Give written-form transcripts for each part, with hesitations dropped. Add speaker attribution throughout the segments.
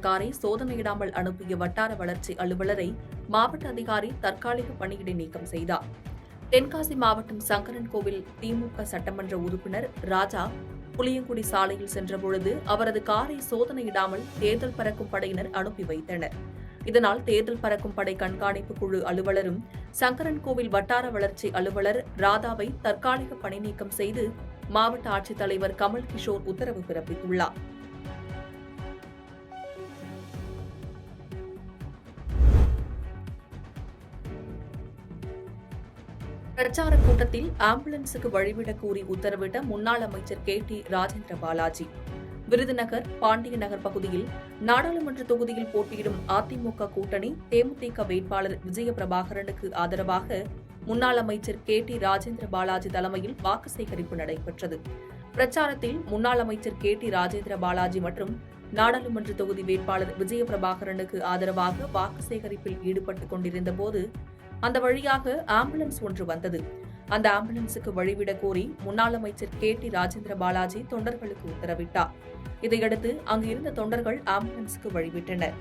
Speaker 1: காரை சோதனையிடாமல் அனுப்பிய வட்டார வளர்ச்சி அலுவலரை மாவட்ட அதிகாரி தற்காலிக பணியிடை நீக்கம் செய்தார். தென்காசி மாவட்டம் சங்கரன்கோவில் திமுக சட்டமன்ற உறுப்பினர் ராஜா புளியங்குடி சாலையில் சென்றபொழுது அவரது காரை சோதனையிடாமல் தேர்தல் பறக்கும் படையினர் அனுப்பி வைத்தனர். இதனால் தேர்தல் பறக்கும் படை கண்காணிப்பு குழு அலுவலரும் சங்கரன்கோவில் வட்டார வளர்ச்சி அலுவலர் ராதாவை தற்காலிக பணி நீக்கம் செய்து மாவட்ட ஆட்சித்தலைவர் கமல் கிஷோர் உத்தரவு பிறப்பித்துள்ளார். பிரச்சார கூட்டத்தில் ஆம்புலன்ஸுக்கு வழிவிடக் கூறி உத்தரவிட்ட முன்னாள் அமைச்சர் KT ராஜேந்திர பாலாஜி. விருதுநகர் பாண்டிய நகர் பகுதியில் நாடாளுமன்ற தொகுதியில் போட்டியிடும் அதிமுக கூட்டணி தேமுதிக வேட்பாளர் விஜயபிரபாகரனுக்கு ஆதரவாக முன்னாள் அமைச்சர் KT ராஜேந்திர பாலாஜி தலைமையில் வாக்கு சேகரிப்பு நடைபெற்றது. பிரச்சாரத்தில் முன்னாள் அமைச்சர் KT ராஜேந்திர பாலாஜி மற்றும் நாடாளுமன்ற தொகுதி வேட்பாளர் விஜயபிரபாகரனுக்கு ஆதரவாக வாக்கு சேகரிப்பில் ஈடுபட்டுக் கொண்டிருந்தபோது அந்த வழியாக ஆம்புலன்ஸ் ஒன்று வந்தது. அந்த ஆம்புலன்ஸுக்கு வழிவிடக் கோரி முன்னாள் அமைச்சர் KT ராஜேந்திர பாலாஜி தொண்டர்களுக்கு உத்தரவிட்டார். இதையடுத்து அங்கு இருந்த தொண்டர்கள் ஆம்புலன்ஸுக்கு வழிவிட்டனர்.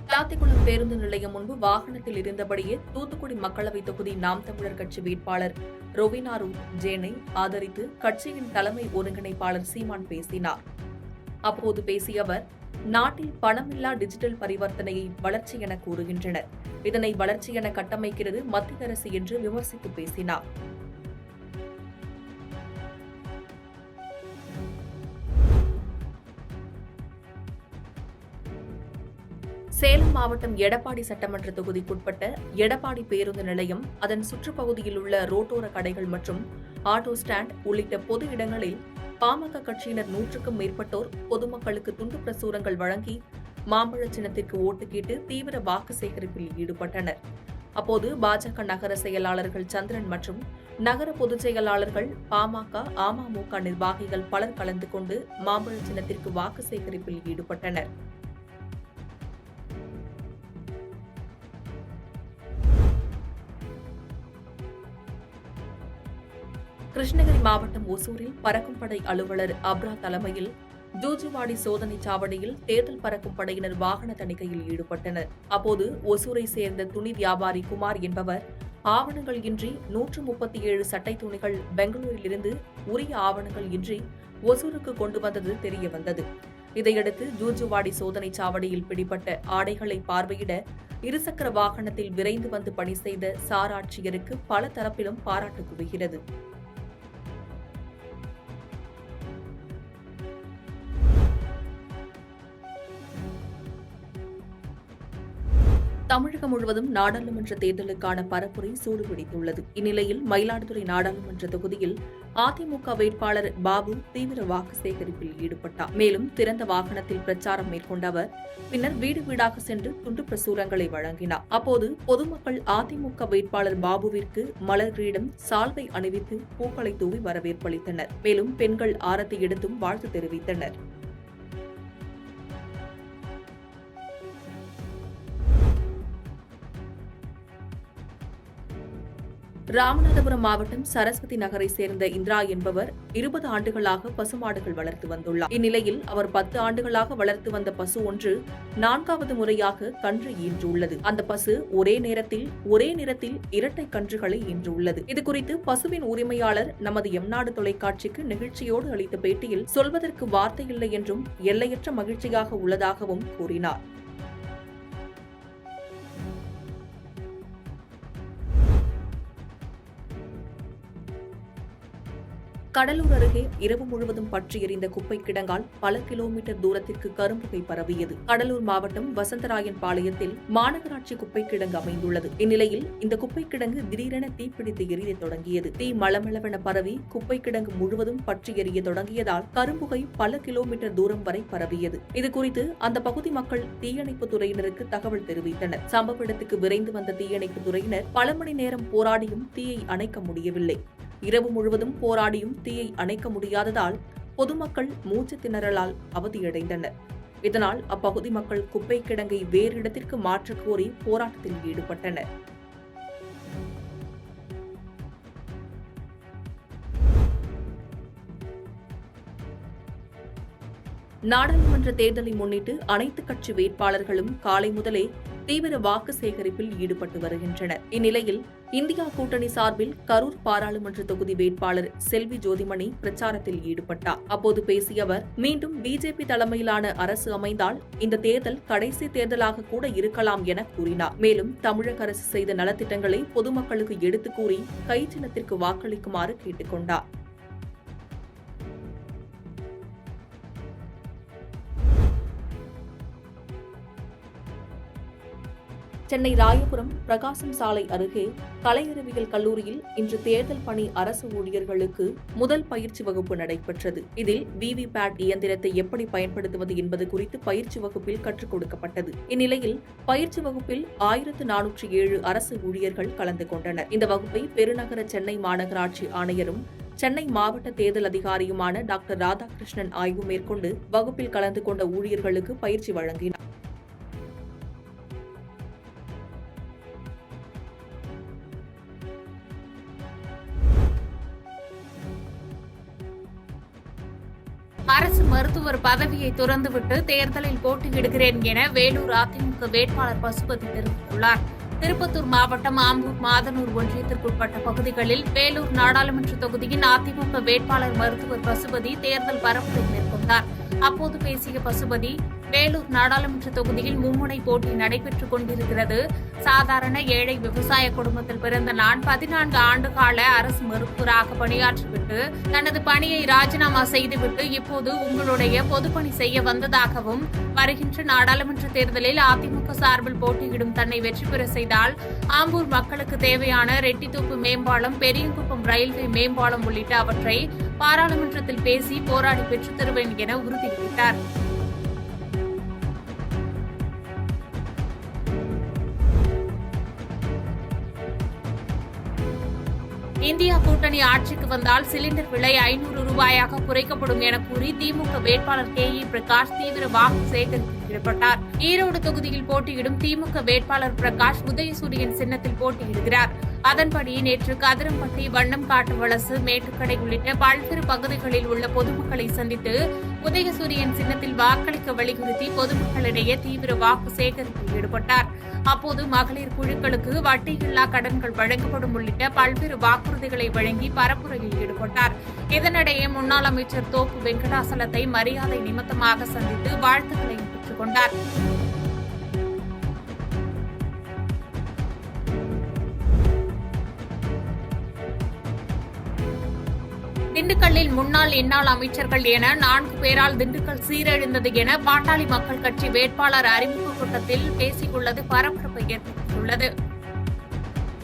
Speaker 1: விளாத்திக்குளம் பேருந்து நிலையம் முன்பு வாகனத்தில் இருந்தபடியே தூத்துக்குடி மக்களவைத் தொகுதி நாம் தமிழர் கட்சி வேட்பாளர் ரொவினா ஜேனை ஆதரித்து கட்சியின் தலைமை ஒருங்கிணைப்பாளர் சீமான் பேசினார். அப்போது பேசிய அவர், நாட்டில் பணமில்லா டிஜிட்டல் பரிவர்த்தனையை வளர்ச்சி என கூறுகின்றனர். இதனை வளர்ச்சி என கட்டமைக்கிறது மத்திய அரசு என்று விமர்சித்து பேசினார். சேலம் மாவட்டம் எடப்பாடி சட்டமன்ற தொகுதிக்குட்பட்ட எடப்பாடி பேருந்து நிலையம், அதன் சுற்றுப்பகுதியில் உள்ள ரோட்டோர கடைகள் மற்றும் ஆட்டோ ஸ்டாண்ட் உள்ளிட்ட பொது இடங்களில் பாமக கட்சியினர் 100க்கும் மேற்பட்டோர் பொதுமக்களுக்கு துண்டு பிரசுரங்கள் வழங்கி மாம்பழ சின்னத்திற்கு ஓட்டு கேட்டு தீவிர வாக்கு சேகரிப்பில் ஈடுபட்டனர். அப்போது பாஜக நகர செயலாளர்கள் சந்திரன் மற்றும் நகர பொதுச் செயலாளர்கள், பாமக, அமமுக நிர்வாகிகள் பலர் கலந்து கொண்டு மாம்பழ சின்னத்திற்கு வாக்கு சேகரிப்பில் ஈடுபட்டனர். கிருஷ்ணகிரி மாவட்டம் ஒசூரில் பறக்கும் படை அலுவலர் அப்ரா தலைமையில் ஜூஜுவாடி சோதனை சாவடியில் தேர்தல் பறக்கும் படையினர் வாகன தணிக்கையில் ஈடுபட்டனர். அப்போது ஒசூரை சேர்ந்த துணி வியாபாரி குமார் என்பவர் ஆவணங்கள் இன்றி 137 சட்டை துணிகள் பெங்களூரிலிருந்து உரிய ஆவணங்கள் இன்றி ஒசூருக்கு கொண்டு வந்தது தெரியவந்தது. இதையடுத்து ஜூஜுவாடி சோதனை சாவடியில் பிடிபட்ட ஆடைகளை பார்வையிட இருசக்கர வாகனத்தில் விரைந்து வந்து பணி செய்த சார் ஆட்சியருக்கு பல தரப்பிலும் பாராட்டு குவிகிறது. தமிழகம் முழுவதும் நாடாளுமன்ற தேர்தலுக்கான பரப்புரை சூடுபிடித்துள்ளது. இந்நிலையில் மயிலாடுதுறை நாடாளுமன்ற தொகுதியில் அதிமுக வேட்பாளர் பாபு தீவிர வாக்கு சேகரிப்பில் ஈடுபட்டார். மேலும் திறந்த வாகனத்தில் பிரச்சாரம் மேற்கொண்ட அவர் பின்னர் வீடு வீடாக சென்று துண்டு பிரசுரங்களை வழங்கினார். அப்போது பொதுமக்கள் அதிமுக வேட்பாளர் பாபுவிற்கு மலர் கிரீடம், சால்வை அணிவித்து பூக்களை தூவி வரவேற்பளித்தனர். மேலும் பெண்கள் ஆரத்தி எடுத்தும் வாழ்த்து தெரிவித்தனர். ராமநாதபுரம் மாவட்டம் சரஸ்வதி நகரை சேர்ந்த இந்திரா என்பவர் 20 ஆண்டுகளாக பசுமாடுகள் வளர்த்து வந்துள்ளார். இந்நிலையில் அவர் 10 ஆண்டுகளாக வளர்த்து வந்த பசு ஒன்று 4வது முறையாக கன்று ஈன்றுள்ளது. அந்த பசு ஒரே நிறத்தில் இரட்டை கன்றுகளை ஈன்றுள்ளது. இதுகுறித்து பசுவின் உரிமையாளர் நமது எம்நாடு தொலைக்காட்சிக்கு நிகழ்ச்சியோடு அளித்த பேட்டியில் சொல்வதற்கு வார்த்தை இல்லை என்றும் எல்லையற்ற மகிழ்ச்சியாக உள்ளதாகவும் கூறினார். கடலூர் அருகே இரவு முழுவதும் பற்றி எரிந்த குப்பை கிடங்கால் பல கிலோமீட்டர் தூரத்திற்கு கரும்புகை பரவியது. கடலூர் மாவட்டம் வசந்தராயன் பாளையத்தில் மாநகராட்சி குப்பை கிடங்கு அமைந்துள்ளது. இந்நிலையில் இந்த குப்பை கிடங்கு திடீரென தீப்பிடித்து எரிய தொடங்கியது. தீ மளமளவென பரவி குப்பை கிடங்கு முழுவதும் பற்றி எரிய தொடங்கியதால் கரும்புகை பல கிலோமீட்டர் தூரம் வரை பரவியது. இதுகுறித்து அந்த பகுதி மக்கள் தீயணைப்பு துறையினருக்கு தகவல் தெரிவித்தனர். சம்பவ இடத்துக்கு விரைந்து வந்த தீயணைப்பு துறையினர் பல மணி நேரம் போராடியும் தீயை அணைக்க முடியவில்லை. இரவு முழுவதும் போராடியும் தீயை அணைக்க முடியாததால் பொதுமக்கள் மூச்சு திணறலால் அவதியடைந்தனர். இதனால் அப்பகுதி மக்கள் குப்பை கிடங்கை வேறு இடத்திற்கு மாற்றக் கோரி போராட்டத்தில் ஈடுபட்டனர். நாடாளுமன்ற தேர்தலை முன்னிட்டு அனைத்து கட்சி வேட்பாளர்களும் காலை முதலே தீவிர வாக்கு சேகரிப்பில் ஈடுபட்டு வருகின்றனர். இந்நிலையில் இந்தியா கூட்டணி சார்பில் கரூர் பாராளுமன்ற தொகுதி வேட்பாளர் செல்வி ஜோதிமணி பிரச்சாரத்தில் ஈடுபட்டார். அப்போது பேசிய அவர், மீண்டும் பிஜேபி தலைமையிலான அரசு அமைந்தால் இந்த தேர்தல் கடைசி தேர்தலாக கூட இருக்கலாம் என கூறினார். மேலும் தமிழக அரசு செய்த நலத்திட்டங்களை பொதுமக்களுக்கு எடுத்துக் கூறி கை சின்னத்திற்கு வாக்களிக்குமாறு கேட்டுக் கொண்டார். சென்னை ராயபுரம் பிரகாசம் சாலை அருகே கலை அறிவியல் கல்லூரியில் இன்று தேர்தல் பணி அரசு ஊழியர்களுக்கு முதல் பயிற்சி வகுப்பு நடைபெற்றது. இதில் விவிபேட் இயந்திரத்தை எப்படி பயன்படுத்துவது என்பது குறித்து பயிற்சி வகுப்பில் கற்றுக் கொடுக்கப்பட்டது. இந்நிலையில் பயிற்சி வகுப்பில் 1407 அரசு ஊழியர்கள் கலந்து கொண்டனர். இந்த வகுப்பை பெருநகர சென்னை மாநகராட்சி ஆணையரும் சென்னை மாவட்ட தேர்தல் அதிகாரியுமான டாக்டர் ராதாகிருஷ்ணன் ஆய்வு மேற்கொண்டு வகுப்பில் கலந்து கொண்ட ஊழியர்களுக்கு பயிற்சி வழங்கினார்.
Speaker 2: அரசு மருத்துவர் பதவியை துறந்துவிட்டு தேர்தலில் போட்டியிடுகிறேன் என வேலூர் அதிமுக வேட்பாளர் பசுபதி தெரிவித்துள்ளார். திருப்பத்தூர் மாவட்டம் ஆம்பூர் மாதனூர் ஒன்றியத்திற்குட்பட்ட பகுதிகளில் வேலூர் நாடாளுமன்ற தொகுதியின் அதிமுக வேட்பாளர் மருத்துவர் பசுபதி தேர்தல் பரப்புரை மேற்கொண்டார். அப்போது பேசிய பசுபதி, வேலூர் நாடாளுமன்ற தொகுதியில் மும்முனை போட்டி நடைபெற்றுக் கொண்டிருக்கிறது. சாதாரண ஏழை விவசாய குடும்பத்தில் பிறந்த நான் 14 ஆண்டுகால அரசு மருத்துவராக பணியாற்றிவிட்டு தனது பணியை ராஜினாமா செய்துவிட்டு இப்போது உங்களுடைய பொதுப்பணி செய்ய வந்ததாகவும், வருகின்ற நாடாளுமன்ற தேர்தலில் அதிமுக சார்பில் போட்டியிடும் தன்னை வெற்றி பெற செய்தால் ஆம்பூர் மக்களுக்கு தேவையான ரெட்டித்தோப்பு மேம்பாலம், பெரியங்குப்பம் ரயில்வே மேம்பாலம் உள்ளிட்ட அவற்றை பாராளுமன்றத்தில் பேசி போராடி பெற்றுத் தருவேன் என உறுதியளித்தார். இந்தியா கூட்டணி ஆட்சிக்கு வந்தால் சிலிண்டர் விலை 500 ரூபாயாக குறைக்கப்படும் என கூறி திமுக வேட்பாளர் KE பிரகாஷ் தீவிர வாக்கு சேகரிப்பில் ஈடுபட்டார். ஈரோடு தொகுதியில் போட்டியிடும் திமுக வேட்பாளர் பிரகாஷ் உதயசூரியன் சின்னத்தில் போட்டியிடுகிறார். அதன்படி நேற்று கதிரம்பட்டி, வண்ணம்காட்டு வலசு, மேட்டுக்கடை உள்ளிட்ட பல்வேறு பகுதிகளில் உள்ள பொதுமக்களை சந்தித்து உதயசூரியன் சின்னத்தில் வாக்களிக்க வலியுறுத்தி பொதுமக்களிடையே தீவிர வாக்கு சேகரிப்பில் ஈடுபட்டார். அப்போது மகளிர் குழுக்களுக்கு வட்டியில்லா கடன்கள் வழங்கப்படும் உள்ளிட்ட பல்வேறு வாக்குறுதிகளை வழங்கி பரப்புரையில் ஈடுபட்டார். இதனிடையே முன்னாள் அமைச்சர் தோப்பு வெங்கடாசலத்தை மரியாதை நிமித்தமாக சந்தித்து வாழ்த்துக்களை பெற்றுக் கொண்டார். திண்டுக்கல்லில் முன்னாள் இன்னாள் அமைச்சர்கள் என 4 பேரால் திண்டுக்கல் சீரழிந்தது என பாட்டாளி மக்கள் கட்சி வேட்பாளர் அறிமுக கூட்டத்தில் பேசியுள்ளது பரபரப்பை ஏற்படுத்தியுள்ளது.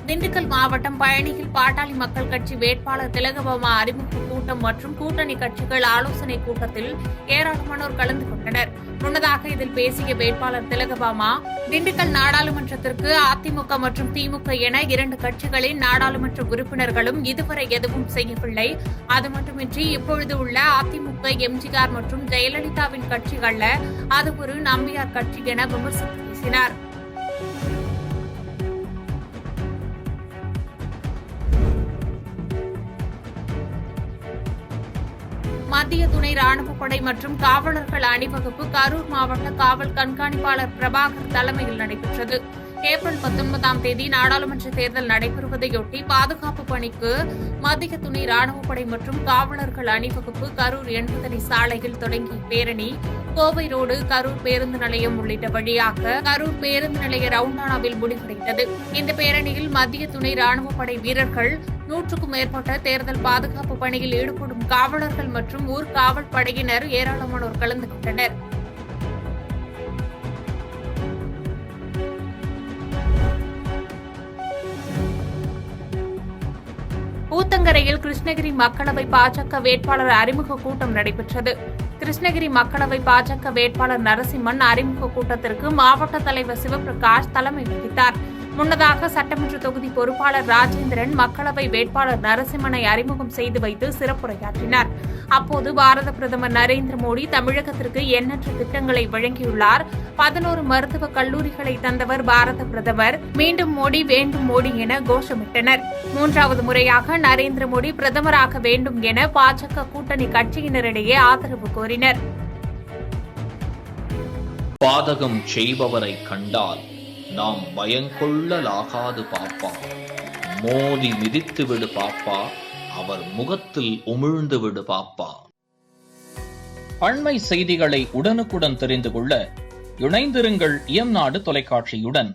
Speaker 2: திண்டுக்கல் மாவட்டம் பழனியில் பாட்டாளி மக்கள் கட்சி வேட்பாளர் திலகபாமா அறிமுக கூட்டம் மற்றும் கூட்டணி கட்சிகள் ஆலோசனை கூட்டத்தில் ஏராளமானோர் கலந்து கொண்டனர். முன்னதாக இதில் பேசிய வேட்பாளர் திலகபாமா, திண்டுக்கல் நாடாளுமன்றத்திற்கு அதிமுக மற்றும் திமுக என 2 கட்சிகளின் நாடாளுமன்ற உறுப்பினர்களும் இதுவரை எதுவும் செய்யவில்லை. அது மட்டுமின்றி இப்பொழுது உள்ள அதிமுக எம்ஜிஆர் மற்றும் ஜெயலலிதாவின் கட்சி அல்ல, அது ஒரு நம்பியார் கட்சி என விமர்சித்து பேசினார். மத்திய துணை ராணுவப்படை மற்றும் காவலர்கள் அணிவகுப்பு கரூர் மாவட்ட காவல் கண்காணிப்பாளர் பிரபாகர் தலைமையில் நடைபெற்றது. ஏப்ரல் 19ஆம் தேதி நாடாளுமன்ற தேர்தல் நடைபெறுவதையொட்டி பாதுகாப்பு பணிக்கு மத்திய துணை ராணுவப்படை மற்றும் காவலர்கள் அணிவகுப்பு கரூர் 80 அடி சாலையில் தொடங்கிய பேரணி கோவை ரோடு, கரூர் பேருந்து நிலையம் உள்ளிட்ட வழியாக கரூர் பேருந்து நிலைய ரவுண்டானாவில் முடிவடைந்தது. இந்த பேரணியில் மத்திய துணை ராணுவப்படை வீரர்கள், 100க்கும் மேற்பட்ட தேர்தல் பாதுகாப்பு பணியில் ஈடுபடும் காவலர்கள் மற்றும் ஊர் காவல் படையினர் ஏராளமானோர் கலந்து கொண்டனர். ஊத்தங்கரையில் கிருஷ்ணகிரி மக்களவை பாஜக வேட்பாளர் அறிமுக கூட்டம் நடைபெற்றது. கிருஷ்ணகிரி மக்களவை பாஜக வேட்பாளர் நரசிம்மன் அறிமுக கூட்டத்திற்கு மாவட்ட தலைவர் சிவபிரகாஷ் தலைமை வகித்தார். முன்னதாக சட்டமன்ற தொகுதி பொறுப்பாளர் ராஜேந்திரன் மக்களவை வேட்பாளர் நரசிம்மனை அறிமுகம் செய்து வைத்து சிறப்புரையாற்றினார். அப்போது பாரத பிரதமர் நரேந்திர மோடி தமிழகத்திற்கு எண்ணற்ற திட்டங்களை வழங்கியுள்ளார். 11 மருத்துவக் கல்லூரிகளை தந்தவர் பாரத பிரதமர், மீண்டும் மோடி வேண்டும் மோடி என கோஷமிட்டனர். 3வது முறையாக நரேந்திர மோடி பிரதமராக வேண்டும் என பாஜக கூட்டணி கட்சியினரிடையே ஆதரவு கோரினர்.
Speaker 3: பாதகம் செய்பவரை கண்டால் நாம் பயங்கொள்ளலாகாது பாப்பா. மோதி மிதித்து விடு பாப்பா, அவர் முகத்தில் உமிழ்ந்து விடு பாப்பா. அண்மை செய்திகளை உடனுக்குடன் தெரிந்து கொள்ள இணைந்திருங்கள் இயம்நாடு தொலைக்காட்சியுடன்.